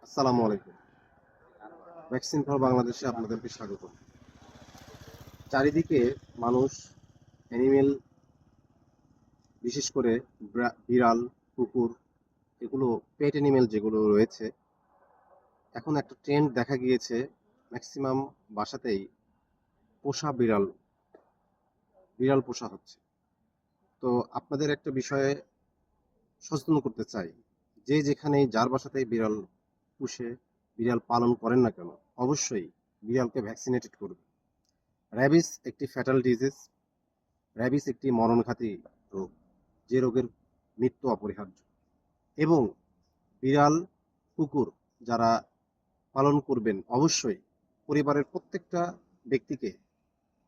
আসসালামু আলাইকুম। Vaccine for বাংলাদেশে আপনাদেরকে স্বাগত। চারিদিকে মানুষ অ্যানিমেল, বিশেষ করে বিড়াল, কুকুর, এগুলো পেট অ্যানিমেল যেগুলো রয়েছে, এখন একটা ট্রেন্ড দেখা গিয়েছে ম্যাক্সিমাম বাসাতেই পোষা বিড়াল বিড়াল পোষা হচ্ছে। তো আপনাদের একটা বিষয়ে সচেতন করতে চাই, যে যেখানেই যার বাসাতেই বিড়াল পুষে, বিড়াল পালন করেন না কেন, অবশ্যই বিড়ালকে ভ্যাকসিনেটেড করবে। র্যাবিস একটি ফ্যাটাল ডিজিজ। র্যাবিস একটি মরণঘাতী রোগ, যে রোগের মৃত্যু অপরিহার্য। এবং বিড়াল, কুকুর যারা পালন করবেন, অবশ্যই পরিবারের প্রত্যেকটা ব্যক্তিকে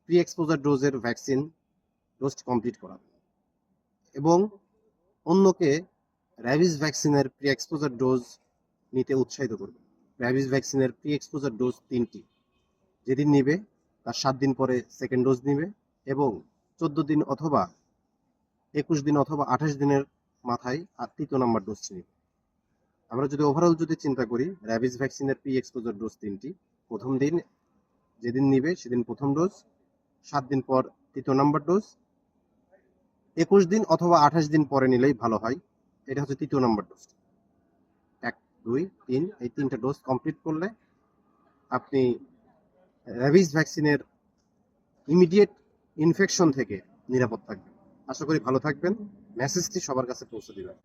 প্রি এক্সপোজার ডোজের ভ্যাকসিন ডোজ কমপ্লিট করাবেন এবং অন্যকে র্যাবিস ভ্যাকসিনের প্রি এক্সপোজার ডোজ নিতে উৎসাহিত করবেন। র্যাবিস ভ্যাকসিনের প্রি এক্সপোজার ডোজ 3টি। যেদিন নিবে তার 7 দিন পরে সেকেন্ড ডোজ নিবে এবং 14 দিন অথবা 21 দিন অথবা 28 দিনের মাথায় আর 3য় নাম্বার ডোজটি নিবে। আমরা যদি ওভারঅল চিন্তা করি, র্যাবিস ভ্যাকসিনের প্রি এক্সপোজার ডোজ 3টি। প্রথম দিন যেদিন নিবে সেদিন প্রথম ডোজ, 7 দিন পর 3য় নাম্বার ডোজ, 21 দিন অথবা 28 দিন পরে নিলেই ভালো হয়। এটা হচ্ছে 3য় নাম্বার ডোজ। 1, 2, 3 এই 3টা ডোজ কমপ্লিট করলে আপনি র্যাবিস ভ্যাকসিনের ইমিডিয়েট ইনফেকশন থেকে নিরাপদ থাকবেন। আশা করি ভালো থাকবেন। মেসেজটি সবার কাছে পৌঁছে দিবেন।